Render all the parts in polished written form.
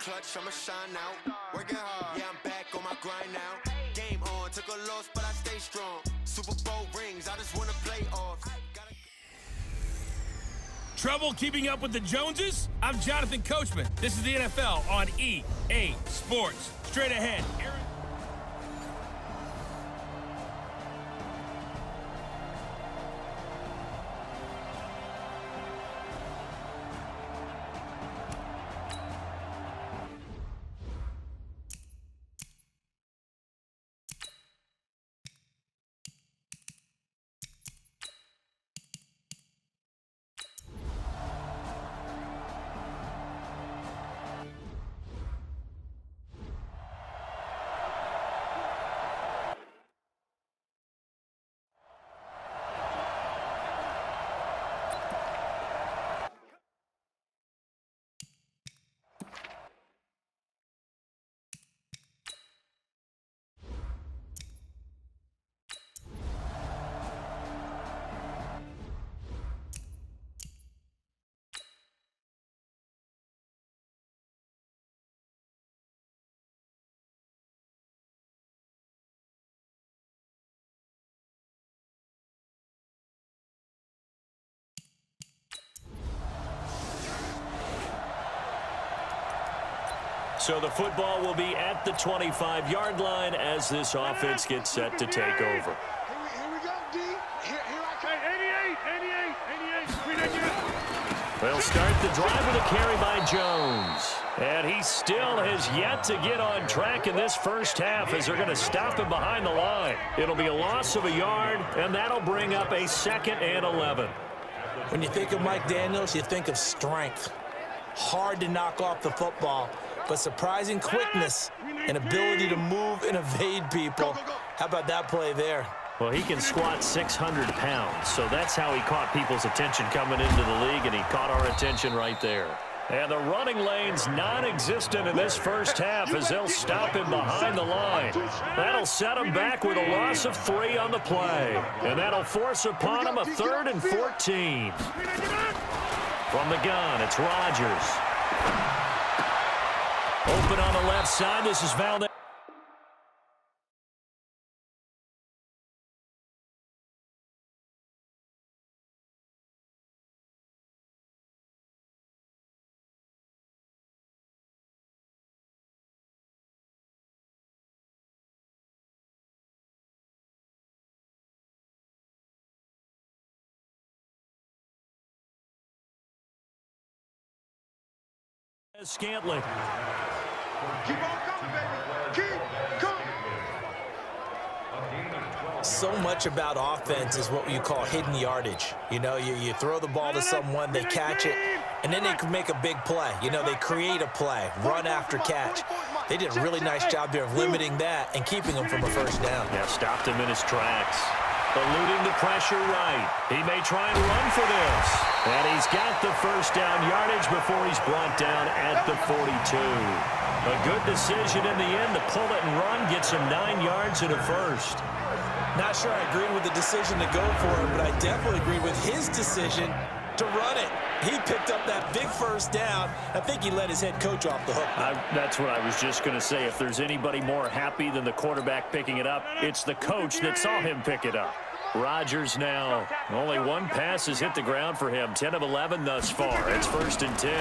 clutch, I'ma shine out. Working hard, yeah, I'm back on my grind now. Game on, took a loss, but I stay strong. Super Bowl rings, I just wanna play off. Trouble keeping up with the Joneses? I'm Jonathan Coachman. This is the NFL on EA Sports. Straight ahead. So the football will be at the 25-yard line as this offense gets set to take over. Here we go, D. Here I come. 88. They'll start the drive with a carry by Jones. And he still has yet to get on track in this first half as they're going to stop him behind the line. It'll be a loss of a yard, and that'll bring up a 2nd and 11. When you think of Mike Daniels, you think of strength. Hard to knock off the football, but surprising quickness and ability to move and evade people. How about that play there? Well, he can squat 600 pounds, so that's how he caught people's attention coming into the league, and he caught our attention right there. And the running lane's non-existent in this first half as they'll stop him behind the line. That'll set him back with a loss of 3 on the play, and that'll force upon him a 3rd and 14. From the gun, it's Rodgers. Open on the left side. This is Valdez. Scantling. Keep on coming, baby. Keep coming. So much about offense is what you call hidden yardage. You know, you throw the ball to someone, they catch it, and then they can make a big play. You know, they create a play, run after catch. They did a really nice job there of limiting that and keeping them from a first down. Yeah, stopped him in his tracks. Eluding the pressure right. He may try and run for this. And he's got the first down yardage before he's brought down at the 42. A good decision in the end to pull it and run, gets him 9 yards and a first. Not sure I agreed with the decision to go for it, but I definitely agreed with his decision to run it. He picked up that big first down. I think he let his head coach off the hook. That's what I was just going to say. If there's anybody more happy than the quarterback picking it up, it's the coach that saw him pick it up. Rodgers now. Only 1 pass has hit the ground for him. 10 of 11 thus far. It's 1st and 10.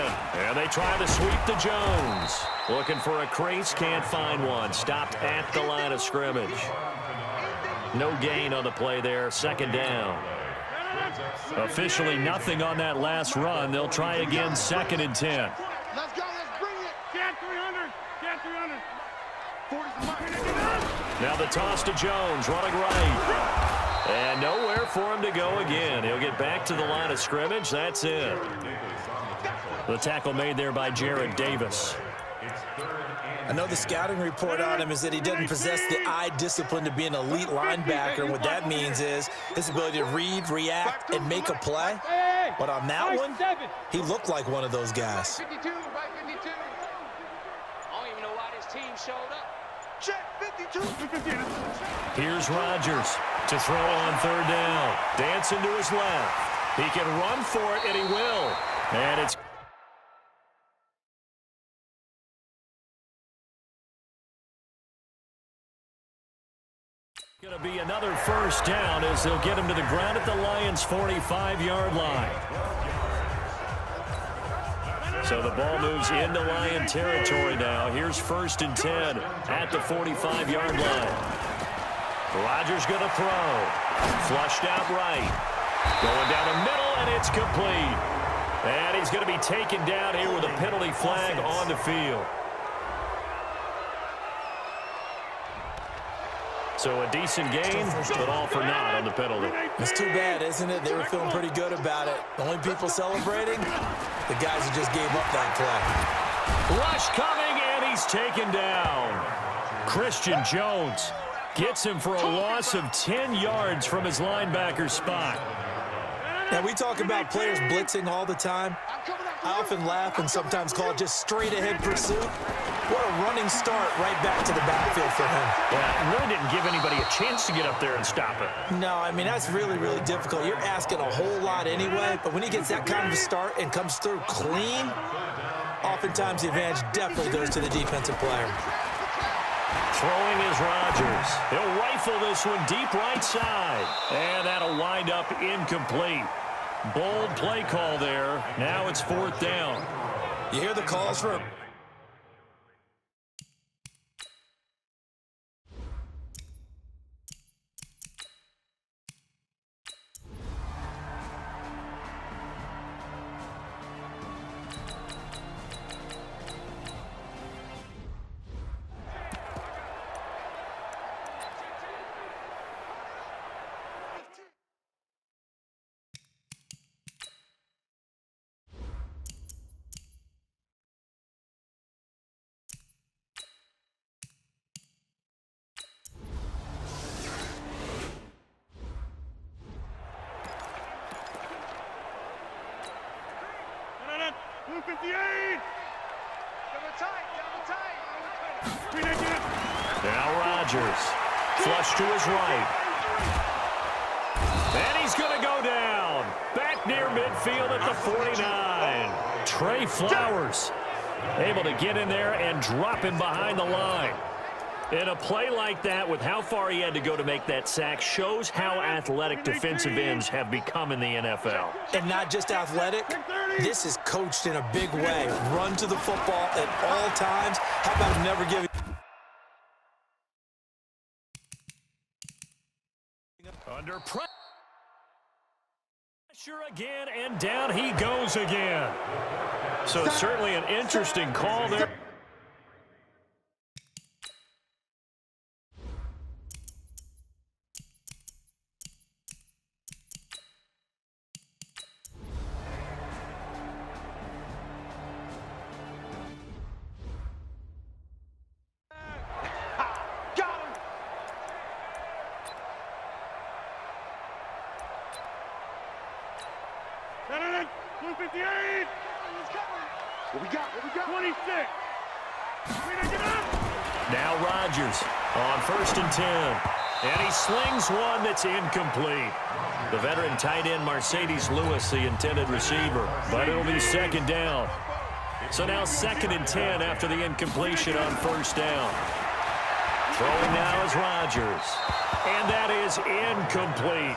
And they try to sweep to Jones. Looking for a crease, can't find one. Stopped at the line of scrimmage. No gain on the play there. 2nd down. Officially nothing on that last run. They'll try again 2nd and 10. Let's go. Let's bring it. Get 300. Get 300. Now the toss to Jones, running right. And nowhere for him to go again. He'll get back to the line of scrimmage. That's it. The tackle made there by Jared Davis. I know the scouting report on him is that he doesn't possess the eye discipline to be an elite linebacker. And what that means is his ability to read, react, and make a play. But on that one, he looked like one of those guys. 52, right 52. I don't even know why this team showed up. Check 52. Here's Rodgers to throw on 3rd down. Dancing to his left. He can run for it, and he will. And it's Going to be another first down as they'll get him to the ground at the Lions' 45-yard line. So the ball moves into Lion territory now. Here's 1st and 10 at the 45-yard line. Rodgers going to throw. Flushed out right. Going down the middle, and it's complete. And he's going to be taken down here with a penalty flag on the field. So a decent game, but all for naught on the penalty. It's too bad, isn't it? They were feeling pretty good about it. The only people celebrating, the guys who just gave up that play. Rush coming, and he's taken down. Christian Jones gets him for a loss of 10 yards from his linebacker spot. Now, we talk about players blitzing all the time. I often laugh and sometimes call it just straight-ahead pursuit. What a running start right back to the backfield for him. Yeah, really didn't give anybody a chance to get up there and stop it. No, I mean, that's really, really difficult. You're asking a whole lot anyway, but when he gets that kind of a start and comes through clean, oftentimes the advantage definitely goes to the defensive player. Throwing is Rodgers. He'll rifle this one deep right side. And that'll wind up incomplete. Bold play call there. Now it's 4th down. You hear the calls for... Now Rodgers. Flush to his right. And he's going to go down. Back near midfield at the 49. Trey Flowers able to get in there and drop him behind the line. And a play like that, with how far he had to go to make that sack, shows how athletic defensive ends have become in the NFL. And not just athletic, this is coached in a big way. Run to the football at all times. How about never giving... Under pressure again, and down he goes again. So certainly an interesting call there. What we got? 26. Now Rodgers on 1st and 10. And he slings one that's incomplete. The veteran tight end Mercedes Lewis, the intended receiver. But it'll be 2nd down. So now 2nd and 10 after the incompletion on 1st down. Throwing now is Rodgers. And that is incomplete.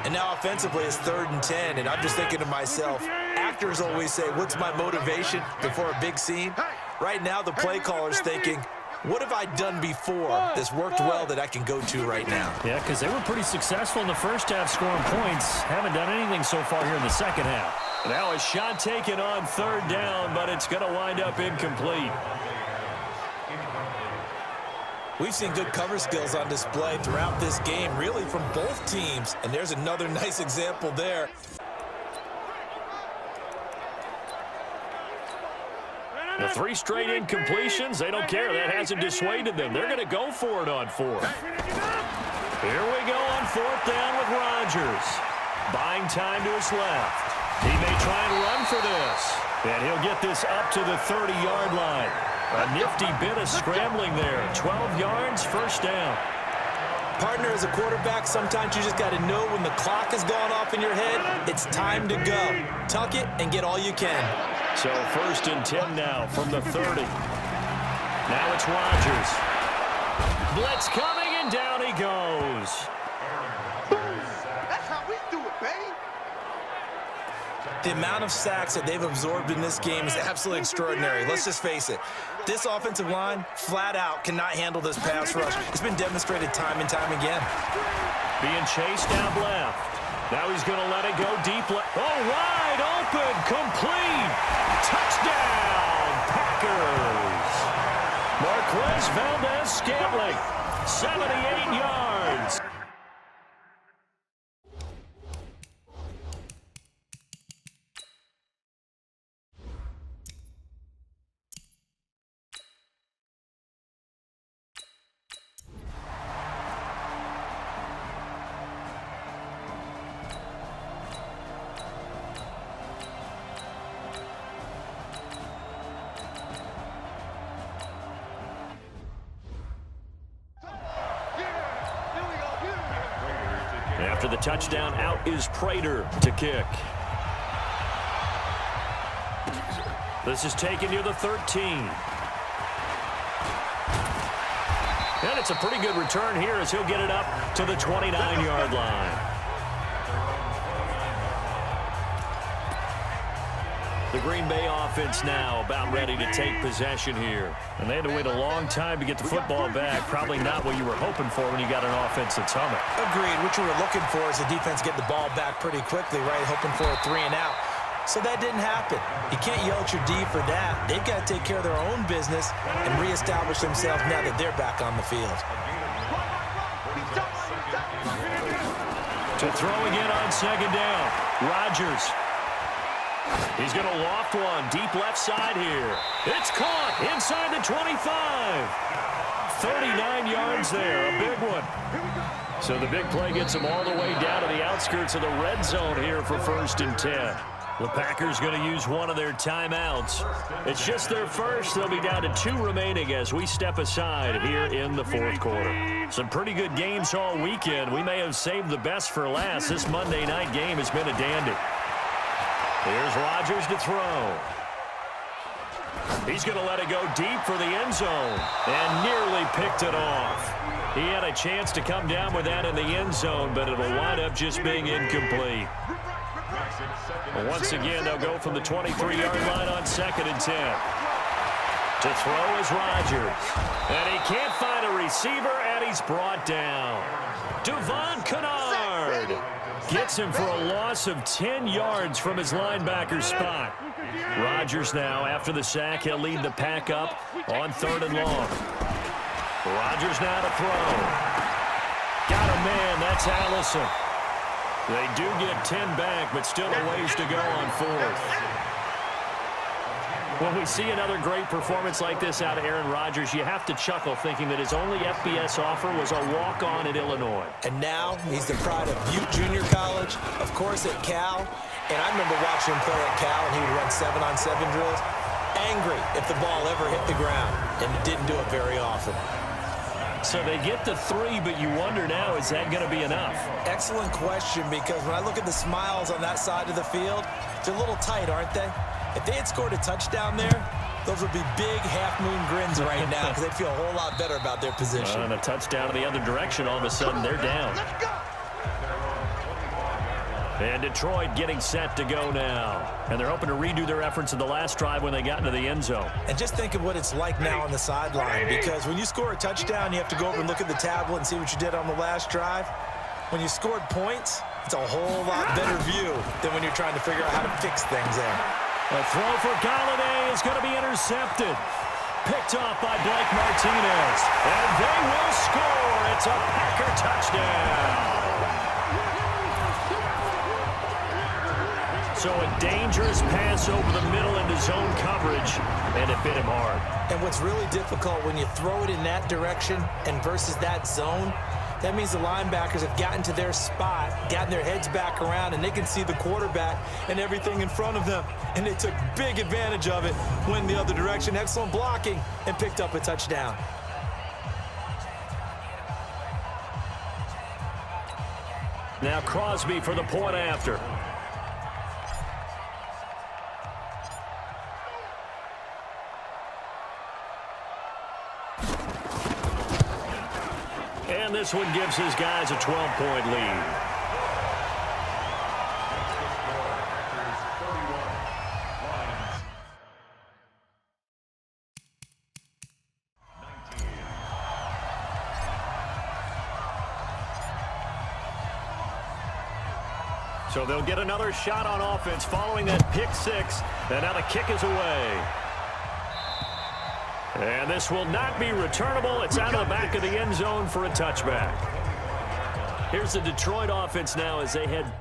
And now offensively it's 3rd and 10, and I'm just thinking to myself, actors always say, what's my motivation before a big scene? Right now the play caller's thinking, what have I done before that's worked well that I can go to right now? Yeah, because they were pretty successful in the first half scoring points. Haven't done anything so far here in the second half. Now a shot taken on 3rd down, but it's going to wind up incomplete. We've seen good cover skills on display throughout this game, really from both teams. And there's another nice example there. The 3 straight incompletions, they don't care. That hasn't dissuaded them. They're going to go for it on 4th. Here we go on 4th down with Rodgers. Buying time to his left. He may try and run for this. And he'll get this up to the 30-yard line. A nifty bit of scrambling there. 12 yards, 1st down. Partner, as a quarterback, sometimes you just got to know when the clock has gone off in your head, it's time to go. Tuck it and get all you can. So 1st and 10 now from the 30. Now it's Rodgers. Blitz coming, and And down he goes. That's how we do it, baby. The amount of sacks that they've absorbed in this game is absolutely extraordinary. Let's just face it. This offensive line, flat out, cannot handle this pass rush. It's been demonstrated time and time again. Being chased down left. Now he's going to let it go deep left. Oh, wide open, complete. Touchdown, Packers. Marquez Valdez-Scantling, 78 yards. After the touchdown, out is Prater to kick. This is taken near the 13. And it's a pretty good return here as he'll get it up to the 29-yard line. The Green Bay offense now about ready to take possession here. And they had to wait a long time to get the football back. Probably not what you were hoping for when you got an offense that's humming. Agreed. What you were looking for is the defense get the ball back pretty quickly, right? Hoping for a 3 and out. So that didn't happen. You can't yell at your D for that. They've got to take care of their own business and reestablish themselves now that they're back on the field. To throw again on second down. Rodgers. He's going to loft one deep left side here. It's caught inside the 25. 39 yards there, a big one. So the big play gets him all the way down to the outskirts of the red zone here for 1st and 10. The Packers going to use one of their timeouts. It's just their first. They'll be down to 2 remaining as we step aside here in the 4th quarter. Some pretty good games all weekend. We may have saved the best for last. This Monday night game has been a dandy. Here's Rodgers to throw. He's going to let it go deep for the end zone and nearly picked it off. He had a chance to come down with that in the end zone, but it'll wind up just being incomplete. Once again, they'll go from the 23-yard line on 2nd and 10. To throw is Rodgers. And he can't find a receiver, and he's brought down. Devon Kennard gets him for a loss of 10 yards from his linebacker spot. Rodgers now, after the sack, he'll lead the pack up on 3rd and long. Rodgers now to throw. Got a man, that's Allison. They do get 10 back, but still a ways to go on 4th. When we see another great performance like this out of Aaron Rodgers, you have to chuckle thinking that his only FBS offer was a walk-on at Illinois. And now he's the pride of Butte Junior College, of course at Cal. And I remember watching him play at Cal, and he would run 7-on-7 drills. Angry if the ball ever hit the ground, and it didn't do it very often. So they get the 3, but you wonder now, is that going to be enough? Excellent question, because when I look at the smiles on that side of the field, they're a little tight, aren't they? If they had scored a touchdown there, those would be big half-moon grins right now because they'd feel a whole lot better about their position. And a touchdown in the other direction, all of a sudden they're down. And Detroit getting set to go now. And they're hoping to redo their efforts in the last drive when they got into the end zone. And just think of what it's like now on the sideline, because when you score a touchdown, you have to go over and look at the tablet and see what you did on the last drive. When you scored points, it's a whole lot better view than when you're trying to figure out how to fix things there. A throw for Galladay is going to be intercepted. Picked off by Blake Martinez. And they will score. It's a Packer touchdown. So a dangerous pass over the middle into zone coverage, and it bit him hard. And what's really difficult when you throw it in that direction and versus that zone, that means the linebackers have gotten to their spot, gotten their heads back around, and they can see the quarterback and everything in front of them. And they took big advantage of it, went in the other direction, excellent blocking, and picked up a touchdown. Now Crosby for the point after. And this one gives his guys a 12-point lead. So they'll get another shot on offense following that pick six. And now the kick is away. And this will not be returnable. It's out of the back of the end zone for a touchback. Here's the Detroit offense now as they head.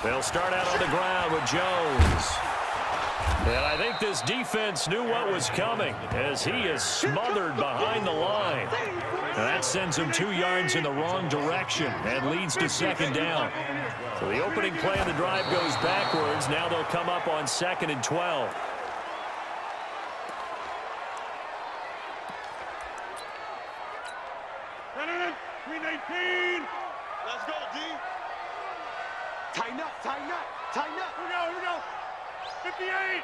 They'll start out on the ground with Jones. And I think this defense knew what was coming as he is smothered behind the line. And that sends him 2 yards in the wrong direction and leads to second down. So the opening play of the drive goes backwards. Now they'll come up on 2nd and 12. Let's go, D. Tighten up, tighten up, tighten up. Here we go. 58.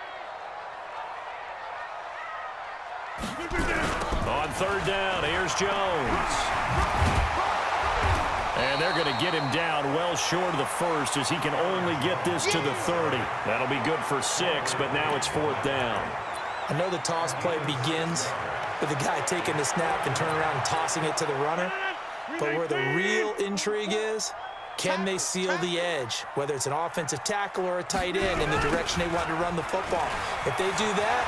On 3rd down, here's Jones. And they're going to get him down well short of the first as he can only get this to the 30. That'll be good for 6, but now it's 4th down. I know the toss play begins with the guy taking the snap and turning around and tossing it to the runner. But where the real intrigue is, can they seal the edge, whether it's an offensive tackle or a tight end in the direction they want to run the football? If they do that,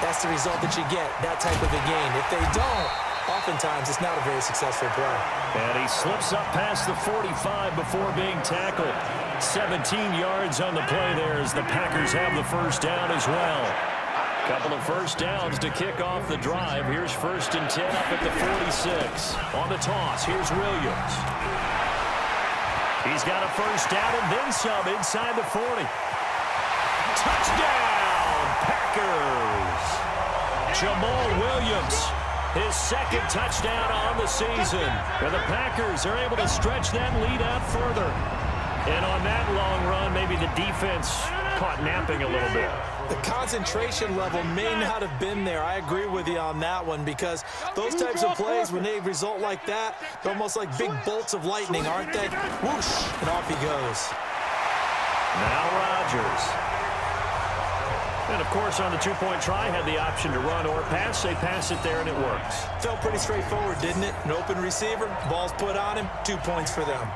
that's the result that you get, that type of a game. If they don't, oftentimes it's not a very successful play. And he slips up past the 45 before being tackled. 17 yards on the play there as the Packers have the first down as well. Couple of first downs to kick off the drive. Here's 1st and 10 up at the 46. On the toss, here's Williams. He's got a first down and then some inside the 40. Touchdown, Packers! Jamal Williams, his 2nd touchdown on the season. And the Packers are able to stretch that lead out further. And on that long run, maybe the defense caught napping a little bit. The concentration level may not have been there. I agree with you on that one because those types of plays, when they result like that, they're almost like big bolts of lightning, aren't they? Whoosh, and off he goes. Now Rodgers. And, of course, on the 2-point try, had the option to run or pass. They pass it there, and it works. Felt pretty straightforward, didn't it? An open receiver, ball's put on him, 2 points for them.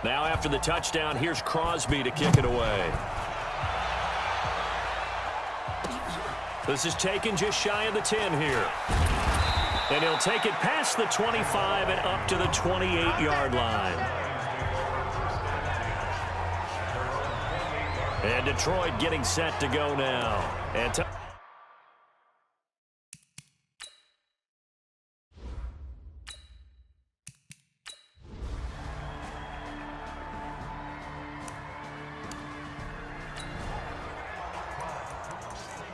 Now after the touchdown, here's Crosby to kick it away. This is taken just shy of the 10 here. And he'll take it past the 25 and up to the 28-yard line. And Detroit getting set to go now. And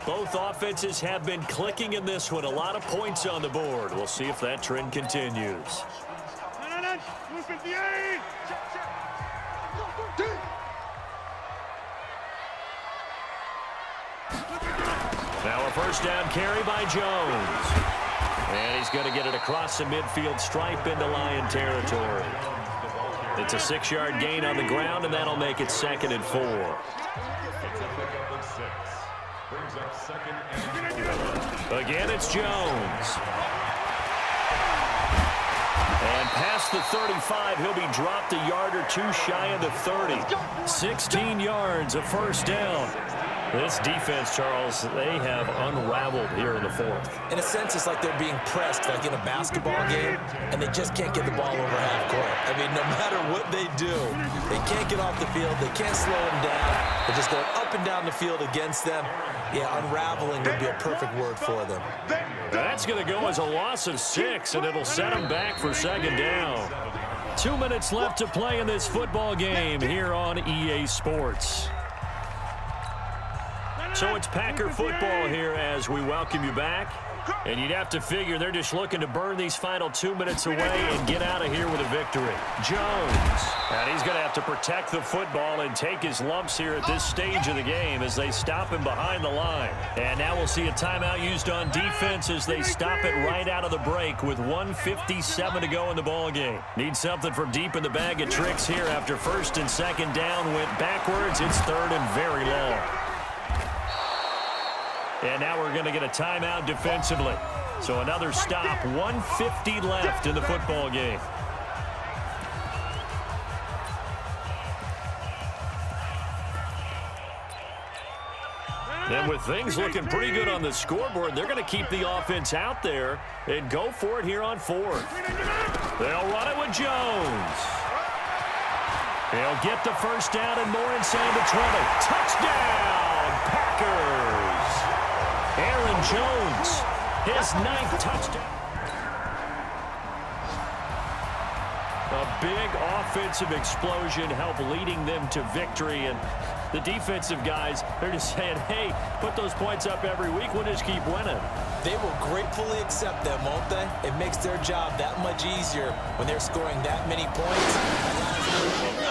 both offenses have been clicking in this one. A lot of points on the board. We'll see if that trend continues. Now a first down carry by Jones. And he's going to get it across the midfield stripe into Lion territory. It's a 6-yard gain on the ground, and that'll make it 2nd and 4. Again, it's Jones. And past the 35, he'll be dropped a yard or 2 shy of the 30. 16 yards, a first down. This defense, Charles, they have unraveled here in the fourth. In a sense, it's like they're being pressed like in a basketball game, and they just can't get the ball over half court. I mean, no matter what they do, they can't get off the field. They can't slow them down. They're just going up and down the field against them. Yeah, unraveling would be a perfect word for them. That's going to go as a loss of 6, and it'll set them back for second down. 2 minutes left to play in this football game here on EA Sports. So it's Packer football here as we welcome you back. And you'd have to figure they're just looking to burn these final 2 minutes away and get out of here with a victory. Jones. And he's going to have to protect the football and take his lumps here at this stage of the game as they stop him behind the line. And now we'll see a timeout used on defense as they stop it right out of the break with 1:57 to go in the ball game. Need something from deep in the bag of tricks here after first and second down went backwards. It's third and very long. And now we're going to get a timeout defensively. So another stop, 1:50 left in the football game. And with things looking pretty good on the scoreboard, they're going to keep the offense out there and go for it here on fourth. They'll run it with Jones. He'll get the first down and more inside the 20. Touchdown, Packers. Aaron Jones, his 9th touchdown. A big offensive explosion helped leading them to victory. And the defensive guys, they're just saying, hey, put those points up every week. We'll just keep winning. They will gratefully accept them, won't they? It makes their job that much easier when they're scoring that many points.